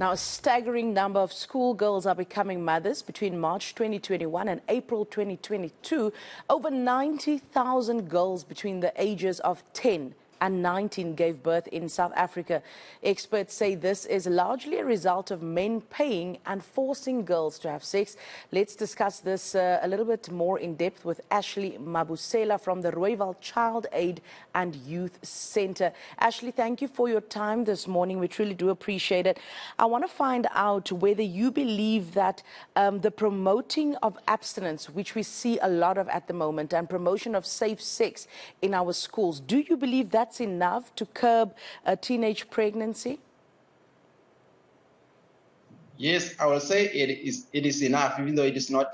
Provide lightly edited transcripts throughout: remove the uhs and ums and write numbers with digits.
Now, a staggering number of schoolgirls are becoming mothers between March 2021 and April 2022. Over 90,000 girls between the ages of 10 and 19 gave birth in South Africa. Experts say this is largely a result of men paying and forcing girls to have sex. Let's discuss this a little bit more in depth with Ashley Mabusela from the Rooiwal Child Aid and Youth Centre. Ashley, thank you for your time this morning. We truly do appreciate it. I want to find out whether you believe that the promoting of abstinence, which we see a lot of at the moment, and promotion of safe sex in our schools, do you believe that's enough to curb a teenage pregnancy? Yes, I will say it is enough, even though it is not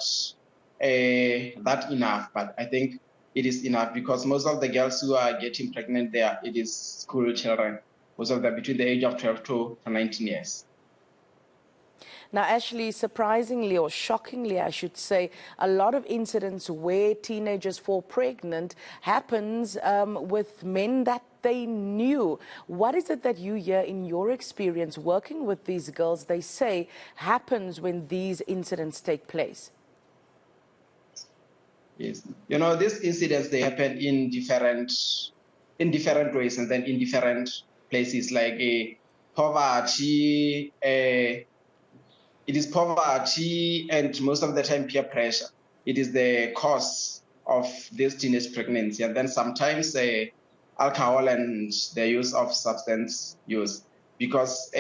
that enough. But I think it is enough because most of the girls who are getting pregnant there, it is school children. Most of them between the age of 12 to 19 years. Now, Ashley, surprisingly or shockingly, I should say, a lot of incidents where teenagers fall pregnant happens with men that they knew. What is it that you hear in your experience working with these girls, they say, happens when these incidents take place? Yes, you know, these incidents, they happen in different ways and then in different places, like poverty, it is poverty and most of the time peer pressure. It is the cause of this teenage pregnancy. And then sometimes alcohol and the use of substance use. Because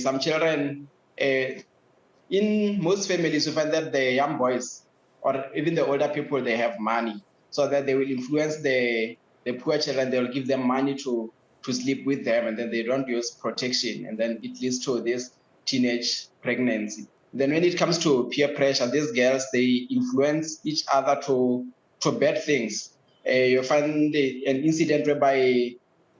some children, in most families, you find that the young boys or even the older people, they have money. So that they will influence the poor children. They will give them money to sleep with them, and then they don't use protection. And then it leads to this teenage pregnancy. Then when it comes to peer pressure, these girls, they influence each other to bad things. You find an incident whereby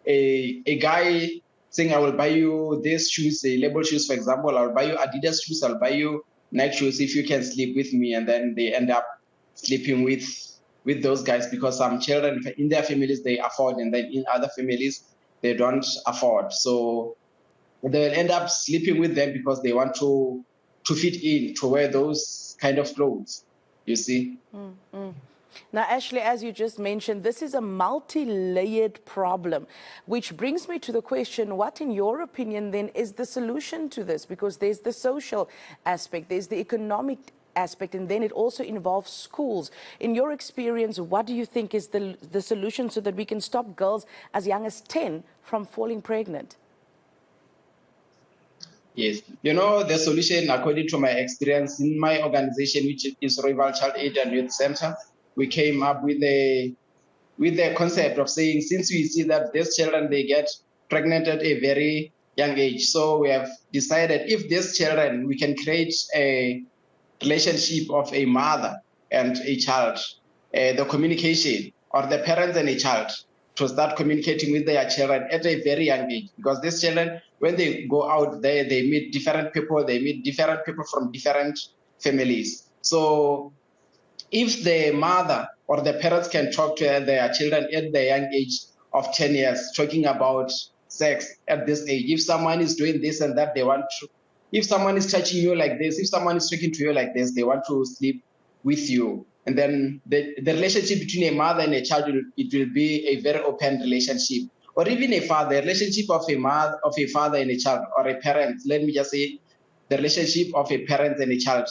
a guy saying, I will buy you these shoes, label shoes, for example, I'll buy you Adidas shoes, I'll buy you Nike shoes if you can sleep with me. And then they end up sleeping with those guys because some children in their families, they afford, and then in other families, they don't afford. So they'll end up sleeping with them because they want to fit in, to wear those kind of clothes, you see. Now, Ashley, as you just mentioned, this is a multi-layered problem, which brings me to the question, what, in your opinion, then, is the solution to this? Because there's the social aspect, there's the economic aspect, and then it also involves schools. In your experience, what do you think is the solution so that we can stop girls as young as 10 from falling pregnant? Yes, you know, the solution, according to my experience in my organization, which is Rooiwal Child Aid and Youth Centre, we came up with the concept of saying, since we see that these children, they get pregnant at a very young age, so we have decided if these children, we can create a relationship of a mother and a child, the communication, or the parents and a child, to start communicating with their children at a very young age. Because these children, when they go out there, they meet different people from different families. So if the mother or the parents can talk to their children at the young age of 10 years, talking about sex at this age, if someone is doing this and that, they want to, if someone is touching you like this, if someone is talking to you like this, they want to sleep with you. And then the relationship between a mother and a child, it will be a very open relationship. Or even a father, relationship of a father and a child, or a parent, let me just say, the relationship of a parent and a child.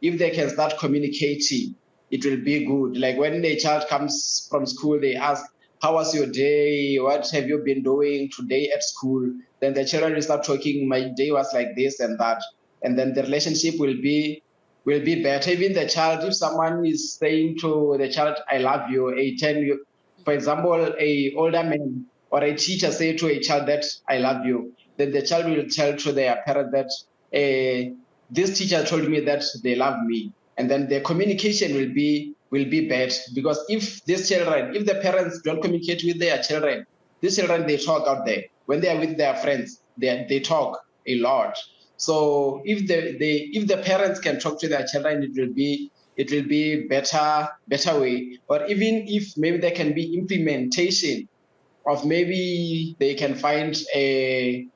If they can start communicating, it will be good. Like when a child comes from school, they ask, how was your day? What have you been doing today at school? Then the children will start talking, my day was like this and that. And then the relationship will be better. Even the child, if someone is saying to the child, I love you, for example, a older man or a teacher say to a child that I love you, then the child will tell to their parent that this teacher told me that they love me. And then the communication will be better, because if the parents don't communicate with their children, these children, they talk out there. When they are with their friends, they talk a lot. So if the parents can talk to their children, it will be better way. Or even if maybe there can be implementation of, maybe they can find a,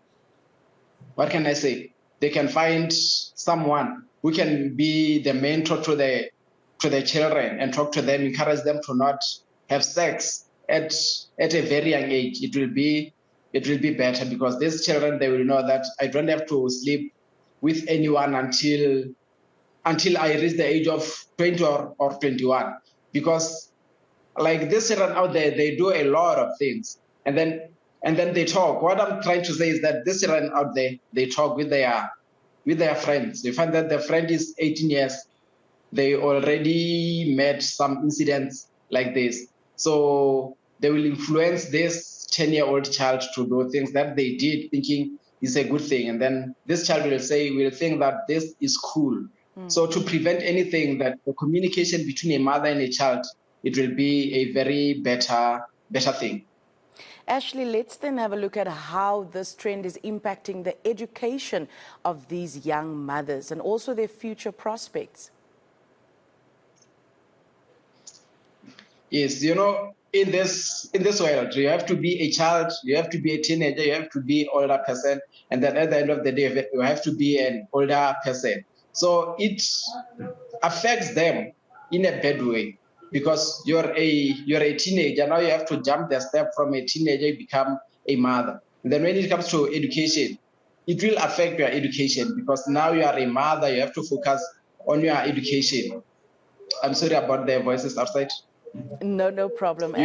what can I say? they can find someone who can be the mentor to the children and talk to them, encourage them to not have sex at a very young age. It will be better, because these children, they will know that I don't have to sleep with anyone until I reach the age of 20 or 21, because like these children out there, they do a lot of things, and then they talk. What I'm trying to say is that these children out there, they talk with their friends. They find that their friend is 18 years. They already met some incidents like this, so they will influence this 10-year-old child to do things that they did thinking is a good thing, and then this child will think that this is cool. So to prevent anything, that the communication between a mother and a child, it will be a very better thing. Ashley, let's then have a look at how this trend is impacting the education of these young mothers and also their future prospects. Yes, in this world, you have to be a child, you have to be a teenager, you have to be an older person, and then at the end of the day, you have to be an older person. So it affects them in a bad way, because you're a teenager. Now you have to jump the step from a teenager, become a mother. And then when it comes to education, it will affect your education, because now you are a mother, you have to focus on your education. I'm sorry about the voices outside. No problem.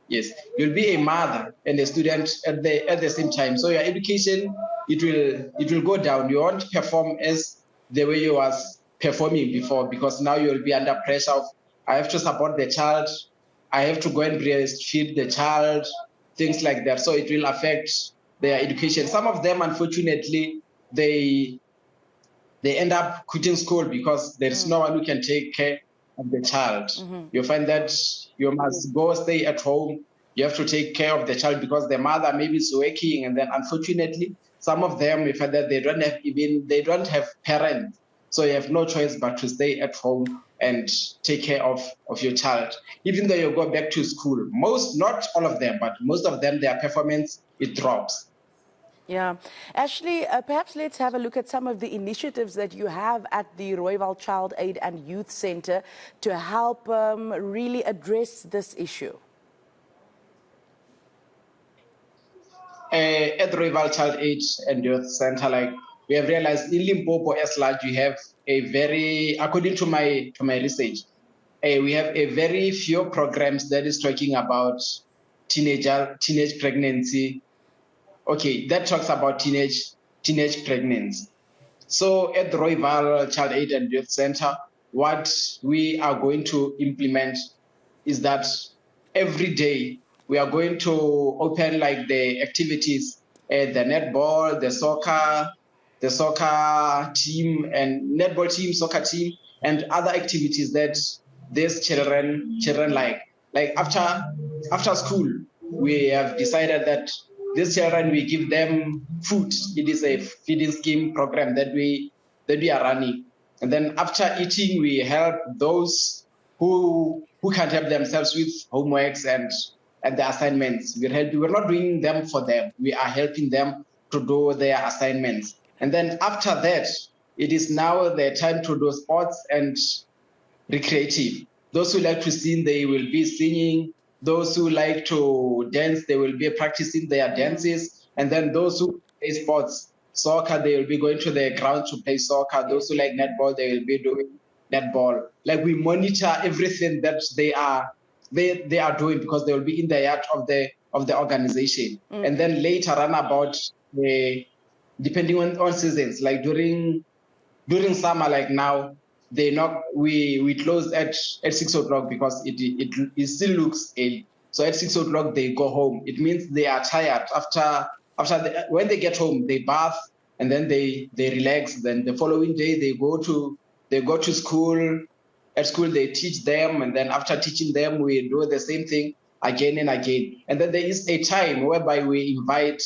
Yes, you'll be a mother and a student at the same time. So your education, it will go down. You won't perform as the way you was performing before, because now you'll be under pressure of, I have to support the child, I have to go and breastfeed the child, things like that. So it will affect their education. Some of them, unfortunately, they end up quitting school because there is no one who can take care of the child. You find that you must go stay at home. You have to take care of the child because the mother maybe is working, and then unfortunately, some of them, you find that they don't have parents, so you have no choice but to stay at home and take care of your child. Even though you go back to school, not all of them, but most of them, their performance, it drops. Yeah. Ashley, perhaps let's have a look at some of the initiatives that you have at the Rooiwal Child Aid and Youth Center to help really address this issue. At the Rooiwal Child Aid and Youth Center, like we have realized in Limpopo as large, we have according to my research, we have a very few programs that is talking about teenage pregnancy. Okay, that talks about teenage pregnancy. So at the Rooiwal Child Aid and Youth Center, what we are going to implement is that every day we are going to open like the activities, the netball, the soccer team, and netball team, soccer team, and other activities that these children like. Like after school, we have decided that these children, we give them food. It is a feeding scheme program that we are running. And then after eating, we help those who can't help themselves with homeworks and the assignments. We're not doing them for them. We are helping them to do their assignments. And then after that, it is now the time to do sports and recreative. Those who like to sing, they will be singing. Those who like to dance, they will be practicing their dances. And then those who play sports, soccer, they will be going to the ground to play soccer. Those who like netball, they will be doing netball. Like we monitor everything that they are doing, because they will be in the yard of the organization. And then later on, about depending on seasons, like during summer, like now, we close at 6 o'clock because it still looks early. So at 6 o'clock they go home. It means they are tired when they get home, they bath and then they relax. Then the following day they go to school. At school they teach them, and then after teaching them, we do the same thing again and again. And then there is a time whereby we invite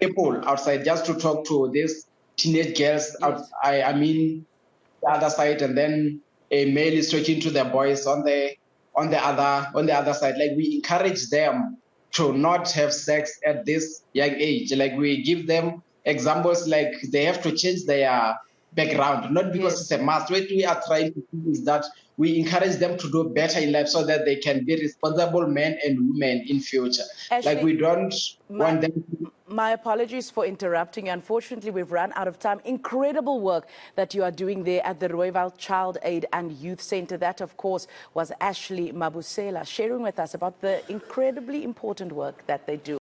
people outside just to talk to these teenage girls. Yes. I mean, the other side, and then a male is talking to the boys on the other side. Like we encourage them to not have sex at this young age. Like we give them examples like they have to change their background, not because it's a must. What we are trying to do is that we encourage them to do better in life so that they can be responsible men and women in future. Ashley, like we don't want them to... My apologies for interrupting. Unfortunately, we've run out of time. Incredible work that you are doing there at the Rooiwal Child Aid and Youth Center. That, of course, was Ashley Mabusela sharing with us about the incredibly important work that they do.